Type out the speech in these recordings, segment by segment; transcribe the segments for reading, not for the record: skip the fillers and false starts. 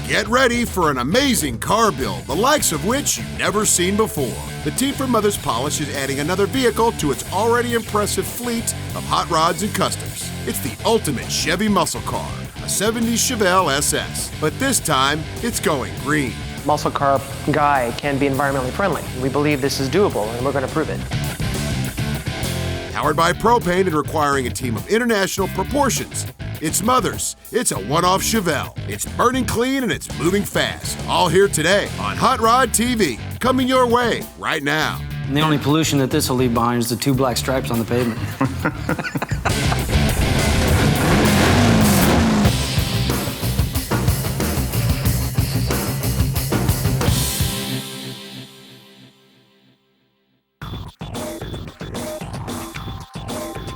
Get ready for an amazing car build, the likes of which you've never seen before. The team from Mother's Polish is adding another vehicle to its already impressive fleet of hot rods and customs. It's the ultimate Chevy muscle car, a 70s Chevelle SS. But this time, it's going green. Muscle car guy can be environmentally friendly. We believe this is doable, and we're going to prove it. Powered by Propane and requiring a team of international proportions. It's Mother's. It's a one-off Chevelle. It's burning clean and it's moving fast. All here today on Hot Rod TV. Coming your way right now. And the only pollution that this will leave behind is the 2 black stripes on the pavement.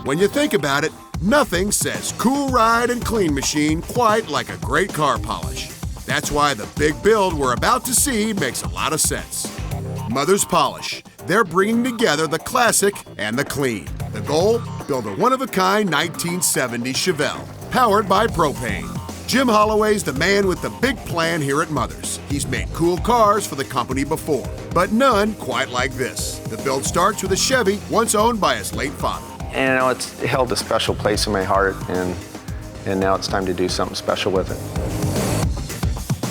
When you think about it, nothing says cool ride and clean machine quite like a great car polish. That's why the big build we're about to see makes a lot of sense. Mother's Polish. They're bringing together the classic and the clean. The goal? Build a one-of-a-kind 1970 Chevelle, powered by Propane. Jim Holloway's the man with the big plan here at Mother's. He's made cool cars for the company before, but none quite like this. The build starts with a Chevy once owned by his late father. And you know, it's held a special place in my heart, and now it's time to do something special with it.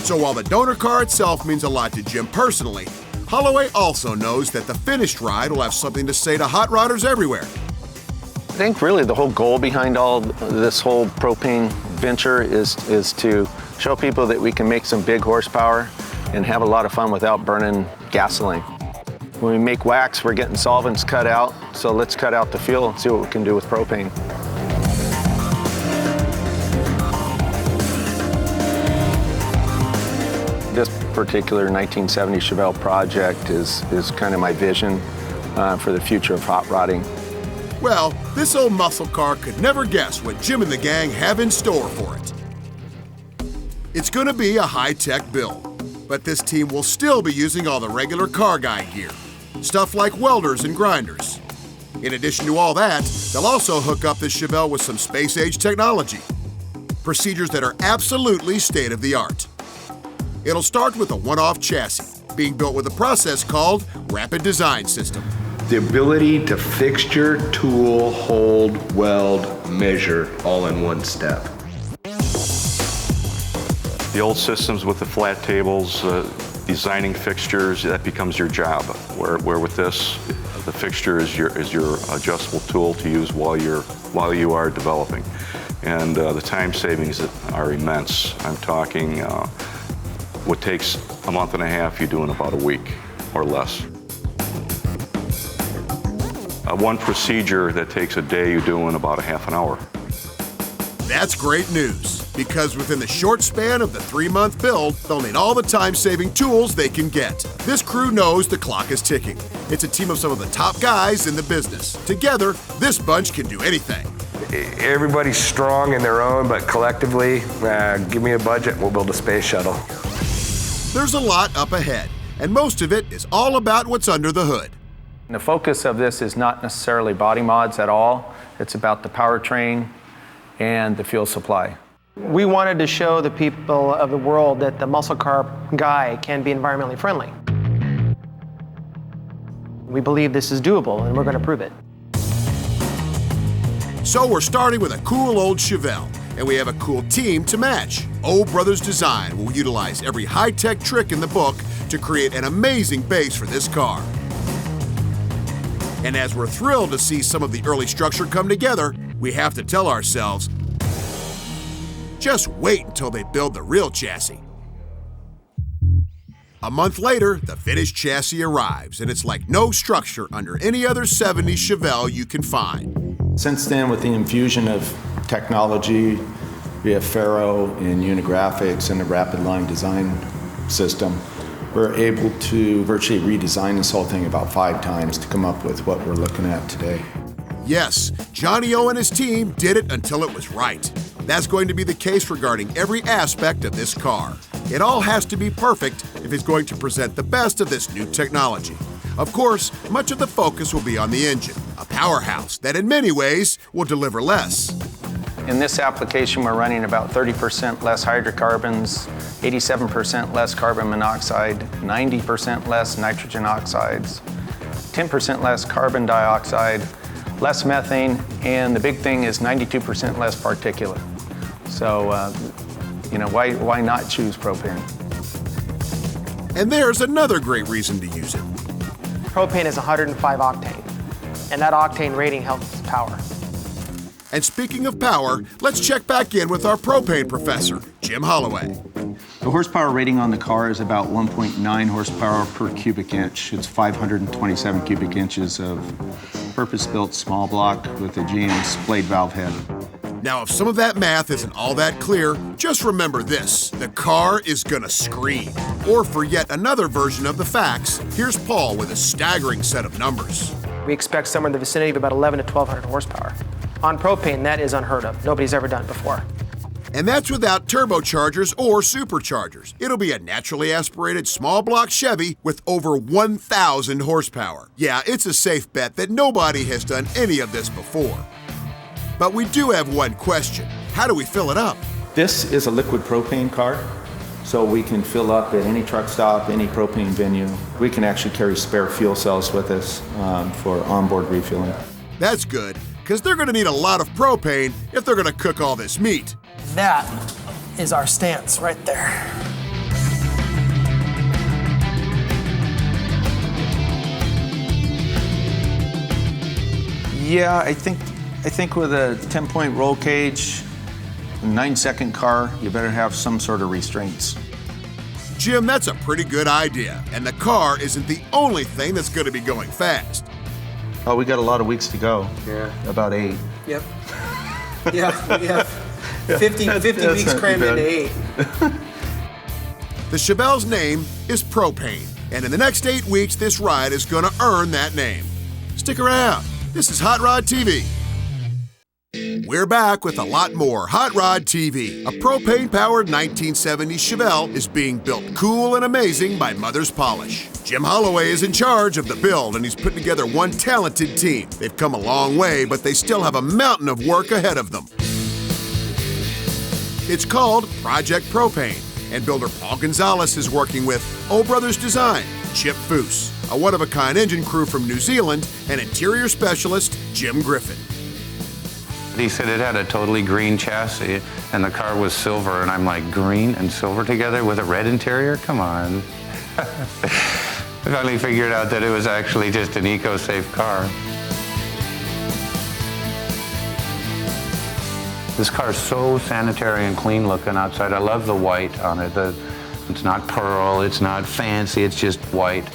So while the donor car itself means a lot to Jim personally, Holloway also knows that the finished ride will have something to say to hot rodders everywhere. I think really the whole goal behind all this whole propane venture is to show people that we can make some big horsepower and have a lot of fun without burning gasoline. When we make wax, we're getting solvents cut out, so let's cut out the fuel and see what we can do with propane. This particular 1970 Chevelle project is kind of my vision for the future of hot rodding. Well, this old muscle car could never guess what Jim and the gang have in store for it. It's going to be a high-tech build, but this team will still be using all the regular car guy gear. Stuff like welders and grinders. In addition to all that, they'll also hook up this Chevelle with some space-age technology. Procedures that are absolutely state-of-the-art. It'll start with a one-off chassis, being built with a process called Rapid Design System. The ability to fixture, tool, hold, weld, measure, all in one step. The old systems with the flat tables, designing fixtures, that becomes your job. Where with this, the fixture is your adjustable tool to use while you are developing. And the time savings are immense. I'm talking what takes a month and a half, you do in about a week or less. One procedure that takes a day, you do in about a half an hour. That's great news, because within the short span of the 3-month build, they'll need all the time-saving tools they can get. This crew knows the clock is ticking. It's a team of some of the top guys in the business. Together, this bunch can do anything. Everybody's strong in their own, but collectively, give me a budget and we'll build a space shuttle. There's a lot up ahead, and most of it is all about what's under the hood. The focus of this is not necessarily body mods at all. It's about the powertrain and the fuel supply. We wanted to show the people of the world that the muscle car guy can be environmentally friendly. We believe this is doable, and we're going to prove it. So we're starting with a cool old Chevelle, and we have a cool team to match. Old Brothers Design will utilize every high-tech trick in the book to create an amazing base for this car. And as we're thrilled to see some of the early structure come together, we have to tell ourselves, just wait until they build the real chassis. A month later, the finished chassis arrives, and it's like no structure under any other 70s Chevelle you can find. Since then, with the infusion of technology via Faro and Unigraphics and the Rapid Line Design System, we're able to virtually redesign this whole thing about 5 times to come up with what we're looking at today. Yes, Johnny O and his team did it until it was right. That's going to be the case regarding every aspect of this car. It all has to be perfect if it's going to present the best of this new technology. Of course, much of the focus will be on the engine, a powerhouse that in many ways will deliver less. In this application, we're running about 30% less hydrocarbons, 87% less carbon monoxide, 90% less nitrogen oxides, 10% less carbon dioxide, less methane, and the big thing is 92% less particulate. So, why not choose propane? And there's another great reason to use it. Propane is 105 octane, and that octane rating helps power. And speaking of power, let's check back in with our propane professor, Jim Holloway. The horsepower rating on the car is about 1.9 horsepower per cubic inch. It's 527 cubic inches of purpose-built small block with a GM splayed valve head. Now, if some of that math isn't all that clear, just remember this: the car is gonna scream. Or for yet another version of the facts, here's Paul with a staggering set of numbers. We expect somewhere in the vicinity of about 11 to 1,200 horsepower. On propane, that is unheard of. Nobody's ever done it before. And that's without turbochargers or superchargers. It'll be a naturally aspirated small block Chevy with over 1,000 horsepower. Yeah, it's a safe bet that nobody has done any of this before. But we do have one question. How do we fill it up? This is a liquid propane car, so we can fill up at any truck stop, any propane venue. We can actually carry spare fuel cells with us for onboard refueling. That's good, because they're gonna need a lot of propane if they're gonna cook all this meat. That is our stance right there. Yeah, I think with a 10-point roll cage, 9-second car, you better have some sort of restraints. Jim, that's a pretty good idea. And the car isn't the only thing that's gonna be going fast. Oh, we got a lot of weeks to go. Yeah. About 8. Yep. Yeah, we have 50 weeks crammed into 8. The Chevelle's name is Propane. And in the next 8 weeks, this ride is gonna earn that name. Stick around. This is Hot Rod TV. We're back with a lot more Hot Rod TV. A propane-powered 1970s Chevelle is being built cool and amazing by Mother's Polish. Jim Holloway is in charge of the build, and he's put together one talented team. They've come a long way, but they still have a mountain of work ahead of them. It's called Project Propane, and builder Paul Gonzalez is working with O Brothers Design, Chip Foose, a one-of-a-kind engine crew from New Zealand, and interior specialist Jim Griffin. He said it had a totally green chassis and the car was silver, and I'm like, green and silver together with a red interior? Come on. I finally figured out that it was actually just an eco-safe car. This car is so sanitary and clean looking outside. I love the white on it. It's not pearl, it's not fancy, it's just white.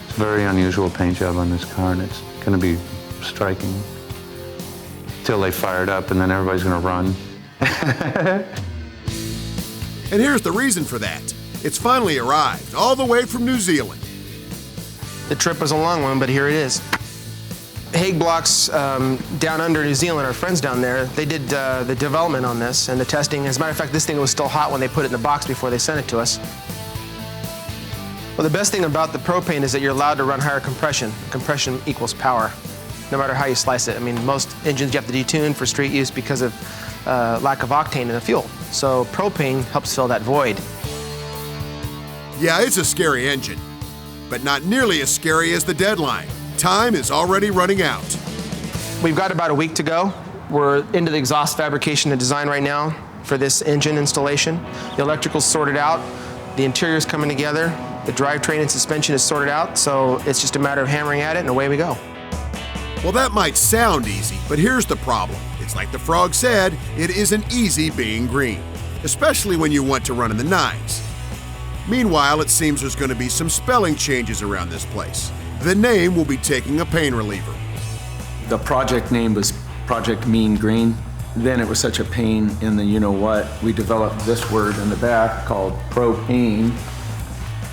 It's a very unusual paint job on this car, and it's going to be striking. Till they fire it up, and then everybody's gonna run. And here's the reason for that. It's finally arrived, all the way from New Zealand. The trip was a long one, but here it is. Hague Blocks down under New Zealand, our friends down there, they did the development on this and the testing. As a matter of fact, this thing was still hot when they put it in the box before they sent it to us. Well, the best thing about the propane is that you're allowed to run higher compression. Compression equals power, no matter how you slice it. I mean, most engines you have to detune for street use because of lack of octane in the fuel. So propane helps fill that void. Yeah, it's a scary engine, but not nearly as scary as the deadline. Time is already running out. We've got about a week to go. We're into the exhaust fabrication and design right now for this engine installation. The electrical's sorted out, the interior's coming together, the drivetrain and suspension is sorted out, so it's just a matter of hammering at it and away we go. Well, that might sound easy, but here's the problem. It's like the frog said, it isn't easy being green, especially when you want to run in the 9s. Meanwhile, it seems there's going to be some spelling changes around this place. The name will be taking a pain reliever. The project name was Project Mean Green. Then it was such a pain in the you-know-what, we developed this word in the back called propane.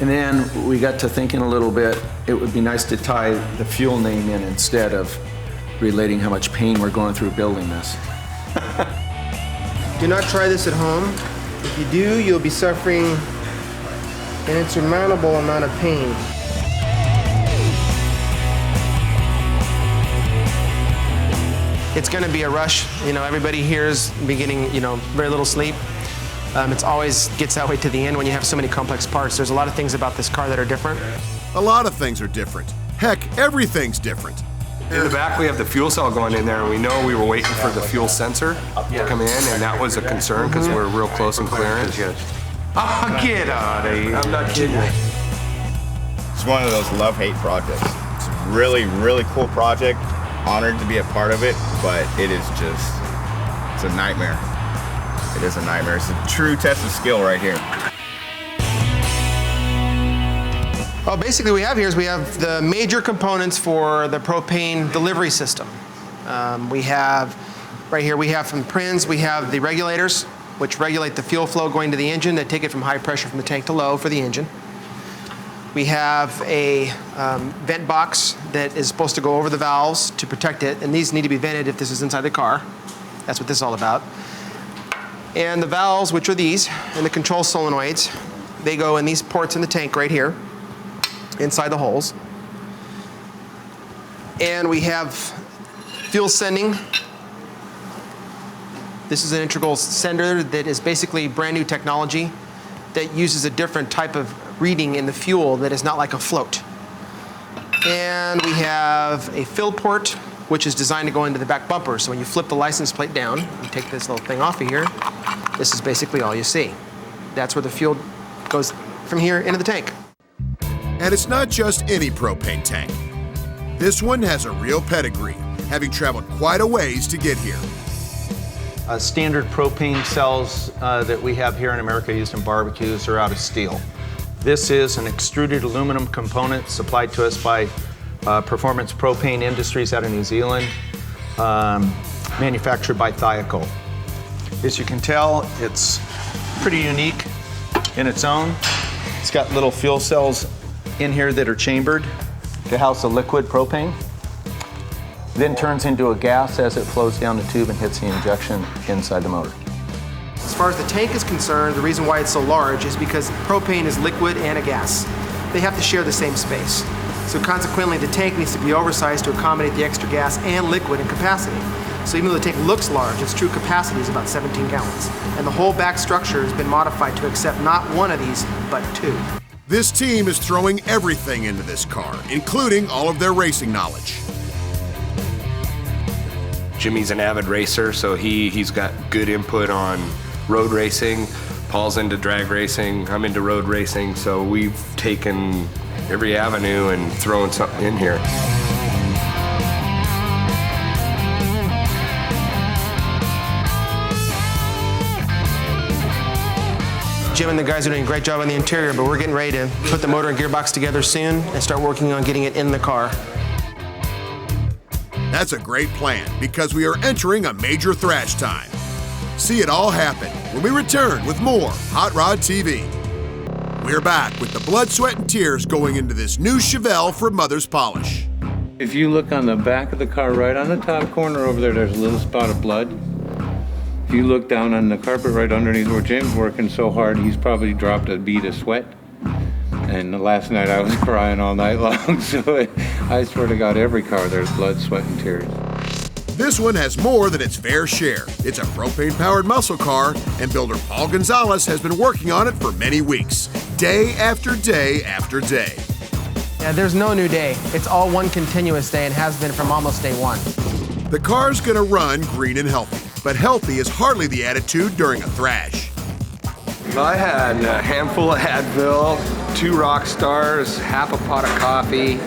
And then we got to thinking a little bit, it would be nice to tie the fuel name in instead of relating how much pain we're going through building this. Do not try this at home. If you do, you'll be suffering an insurmountable amount of pain. It's going to be a rush. You know, everybody here is beginning, you know, very little sleep. It's always gets that way to the end when you have so many complex parts. There's a lot of things about this car that are different. A lot of things are different. Heck, everything's different. In the back, we have the fuel cell going in there, and we know we were waiting for the fuel sensor to come in, and that was a concern because we're real close in clearance. Oh, get out of here. I'm not kidding you. It's one of those love-hate projects. It's a really, really cool project. Honored to be a part of it, but it is just, it's a nightmare. It is a nightmare. It's a true test of skill right here. Well, basically what we have here is we have the major components for the propane delivery system. We have, right here, we have from Prins, we have the regulators, which regulate the fuel flow going to the engine. They take it from high pressure from the tank to low for the engine. We have a vent box that is supposed to go over the valves to protect it, and these need to be vented if this is inside the car. That's what this is all about. And the valves, which are these, and the control solenoids, they go in these ports in the tank right here, inside the holes. And we have fuel sending. This is an integral sender that is basically brand new technology that uses a different type of reading in the fuel that is not like a float. And we have a fill port, which is designed to go into the back bumper. So when you flip the license plate down, you take this little thing off of here, this is basically all you see. That's where the fuel goes from here into the tank. And it's not just any propane tank. This one has a real pedigree, having traveled quite a ways to get here. Standard propane cells that we have here in America used in barbecues are out of steel. This is an extruded aluminum component supplied to us by Performance Propane Industries out of New Zealand, manufactured by Thiokol. As you can tell, it's pretty unique in its own. It's got little fuel cells in here that are chambered to house the liquid propane. Then turns into a gas as it flows down the tube and hits the injection inside the motor. As far as the tank is concerned, the reason why it's so large is because propane is liquid and a gas. They have to share the same space. So consequently, the tank needs to be oversized to accommodate the extra gas and liquid in capacity. So even though the tank looks large, its true capacity is about 17 gallons. And the whole back structure has been modified to accept not one of these, but two. This team is throwing everything into this car, including all of their racing knowledge. Jimmy's an avid racer, so he's got good input on road racing. Paul's into drag racing, I'm into road racing, so we've taken every avenue and thrown something in here. Jim and the guys are doing a great job on the interior, but we're getting ready to put the motor and gearbox together soon and start working on getting it in the car. That's a great plan because we are entering a major thrash time. See it all happen when we return with more Hot Rod TV. We're back with the blood, sweat, and tears going into this new Chevelle for Mother's Polish. If you look on the back of the car, right on the top corner over there, there's a little spot of blood. If you look down on the carpet right underneath where Jim's working so hard, he's probably dropped a bead of sweat. And last night I was crying all night long, so I swear to God, every car there's blood, sweat, and tears. This one has more than its fair share. It's a propane-powered muscle car, and builder Paul Gonzalez has been working on it for many weeks, day after day after day. Yeah, there's no new day. It's all one continuous day and has been from almost day one. The car's gonna run green and healthy, but healthy is hardly the attitude during a thrash. I had a handful of Advil, 2 rock stars, half a pot of coffee,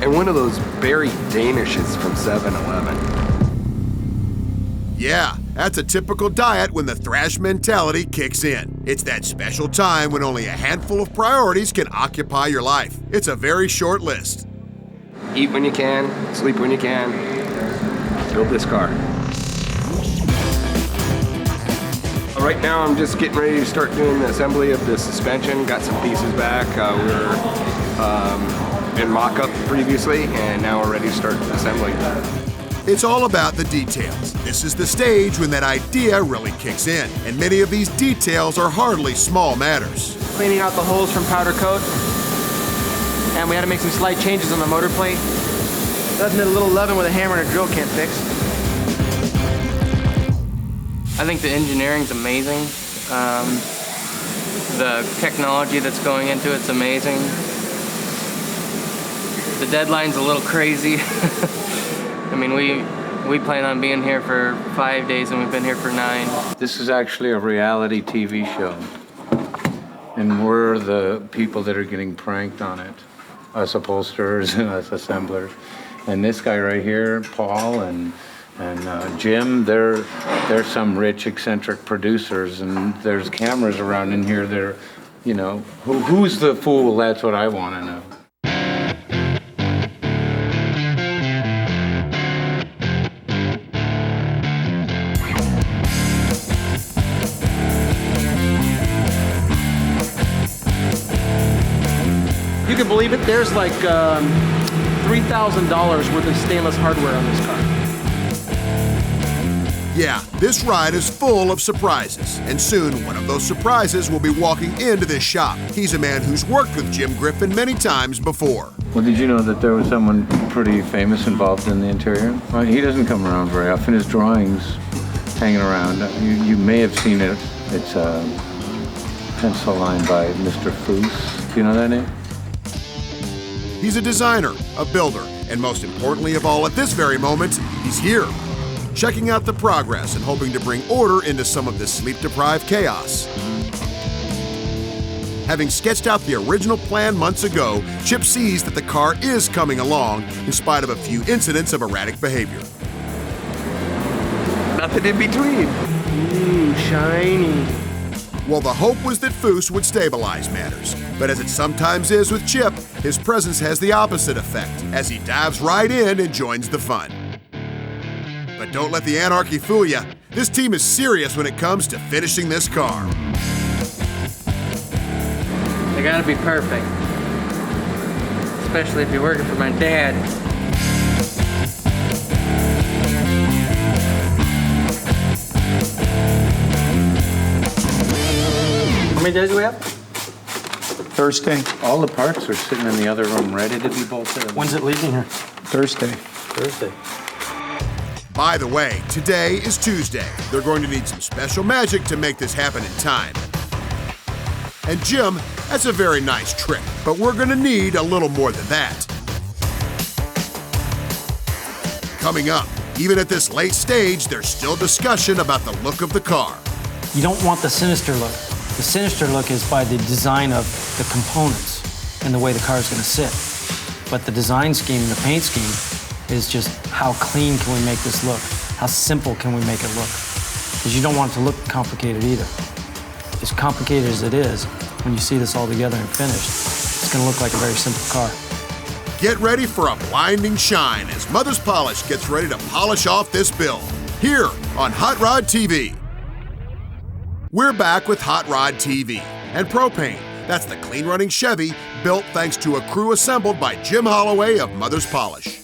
and one of those berry Danishes from 7-Eleven. Yeah, that's a typical diet when the thrash mentality kicks in. It's that special time when only a handful of priorities can occupy your life. It's a very short list. Eat when you can, sleep when you can, build this car. Right now I'm just getting ready to start doing the assembly of the suspension. Got some pieces back. We were in mock-up previously, and now we're ready to start assembling. It's all about the details. This is the stage when that idea really kicks in, and many of these details are hardly small matters. Cleaning out the holes from powder coat, and we had to make some slight changes on the motor plate. Nothing that a little loving with a hammer and a drill can't fix. I think the engineering's amazing. The technology that's going into it's amazing. The deadline's a little crazy. I mean, we plan on being here for 5 days and we've been here for 9. This is actually a reality TV show. And we're the people that are getting pranked on it. Us upholsterers and us assemblers. And this guy right here, Paul and Jim, they're some rich, eccentric producers, and there's cameras around in here. They're, you know, who's the fool? That's what I want to know. You can believe it, there's like $3,000 worth of stainless hardware on this car. Yeah, this ride is full of surprises, and soon one of those surprises will be walking into this shop. He's a man who's worked with Jim Griffin many times before. Well, did you know that there was someone pretty famous involved in the interior? Well, he doesn't come around very often. His drawings hanging around. You may have seen it. It's a pencil line by Mr. Foose. Do you know that name? He's a designer, a builder, and most importantly of all, at this very moment, he's here, checking out the progress and hoping to bring order into some of this sleep-deprived chaos. Having sketched out the original plan months ago, Chip sees that the car is coming along in spite of a few incidents of erratic behavior. Nothing in between. Shiny. Well, the hope was that Foose would stabilize matters, but as it sometimes is with Chip, his presence has the opposite effect as he dives right in and joins the fun. But don't let the anarchy fool you. This team is serious when it comes to finishing this car. They gotta be perfect. Especially if you're working for my dad. How many days do we have? Thursday. All the parts are sitting in the other room ready to be bolted. When's it leaving here? Thursday. Thursday. By the way, today is Tuesday. They're going to need some special magic to make this happen in time. And Jim, that's a very nice trick, but we're going to need a little more than that. Coming up, even at this late stage, there's still discussion about the look of the car. You don't want the sinister look. The sinister look is by the design of the components and the way the car is going to sit. But the design scheme, the paint scheme, is just how clean can we make this look? How simple can we make it look? Because you don't want it to look complicated either. As complicated as it is, when you see this all together and finished, it's going to look like a very simple car. Get ready for a blinding shine as Mother's Polish gets ready to polish off this build. Here on Hot Rod TV. We're back with Hot Rod TV and Propane. That's the clean-running Chevy built thanks to a crew assembled by Jim Holloway of Mother's Polish.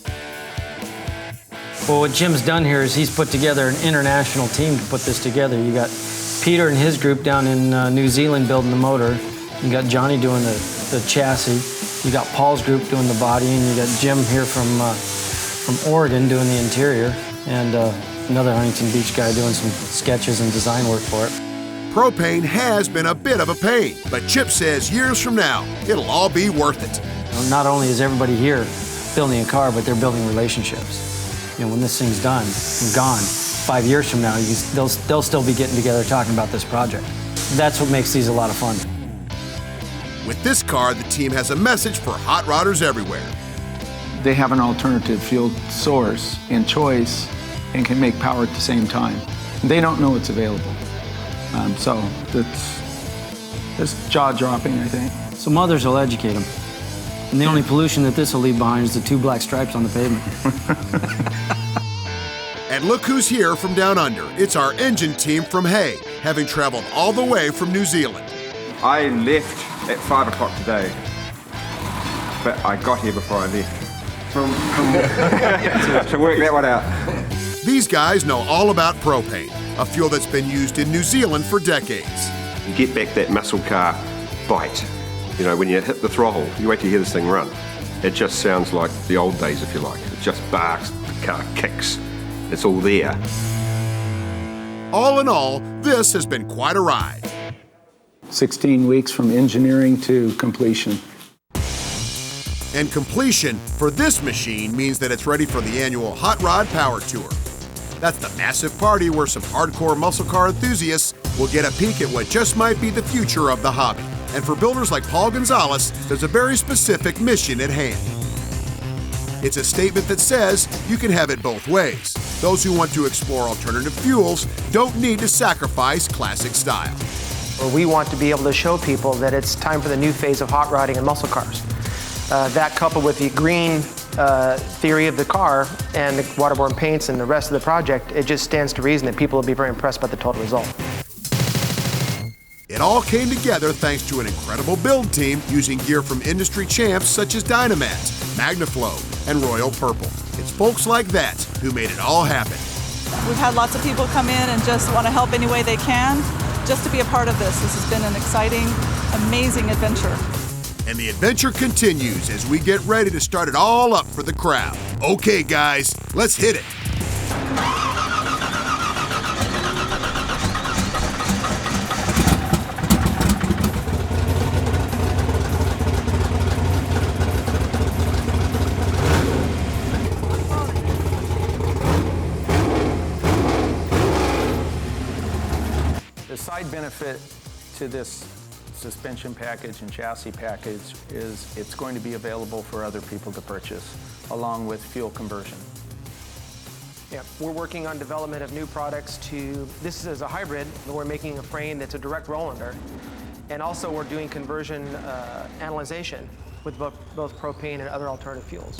Well, what Jim's done here is he's put together an international team to put this together. You got Peter and his group down in New Zealand building the motor. You got Johnny doing the chassis. You got Paul's group doing the body, and you got Jim here from Oregon doing the interior, and another Huntington Beach guy doing some sketches and design work for it. Propane has been a bit of a pain, but Chip says years from now, it'll all be worth it. Not only is everybody here building a car, but they're building relationships. You know, when this thing's done and gone, 5 years from now, they'll still be getting together talking about this project. That's what makes these a lot of fun. With this car, the team has a message for hot rodders everywhere. They have an alternative fuel source and choice and can make power at the same time. They don't know it's available. So that's jaw-dropping, I think. So mothers will educate them. And the only pollution that this will leave behind is the 2 black stripes on the pavement. And look who's here from down under. It's our engine team from Hay, having traveled all the way from New Zealand. I left at 5 o'clock today, but I got here before I left. To work that one out. These guys know all about propane, a fuel that's been used in New Zealand for decades. You get back that muscle car bite. You know, when you hit the throttle, you wait to hear this thing run. It just sounds like the old days, if you like. It just barks, the car kicks. It's all there. All in all, this has been quite a ride. 16 weeks from engineering to completion. And completion for this machine means that it's ready for the annual Hot Rod Power Tour. That's the massive party where some hardcore muscle car enthusiasts will get a peek at what just might be the future of the hobby. And for builders like Paul Gonzalez, there's a very specific mission at hand. It's a statement that says you can have it both ways. Those who want to explore alternative fuels don't need to sacrifice classic style. We want to be able to show people that it's time for the new phase of hot rodding and muscle cars. That coupled with the green theory of the car and the waterborne paints and the rest of the project, it just stands to reason that people will be very impressed by the total result. It all came together thanks to an incredible build team using gear from industry champs such as Dynamat, Magnaflow, and Royal Purple. It's folks like that who made it all happen. We've had lots of people come in and just want to help any way they can, just to be a part of this. This has been an exciting, amazing adventure. And the adventure continues as we get ready to start it all up for the crowd. Okay, guys, let's hit it. The side benefit to this suspension package and chassis package is it's going to be available for other people to purchase, along with fuel conversion. Yeah, we're working on development of new products this is a hybrid, but we're making a frame that's a direct roll under. And also we're doing conversion analyzation with both propane and other alternative fuels.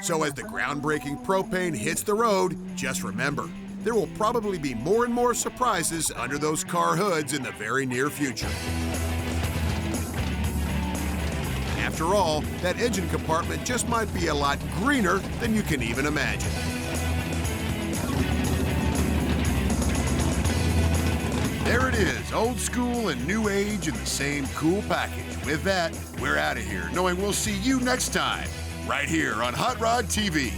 So as the groundbreaking propane hits the road, just remember, there will probably be more and more surprises under those car hoods in the very near future. After all, that engine compartment just might be a lot greener than you can even imagine. There it is, old school and new age in the same cool package. With that, we're out of here, knowing we'll see you next time, right here on Hot Rod TV.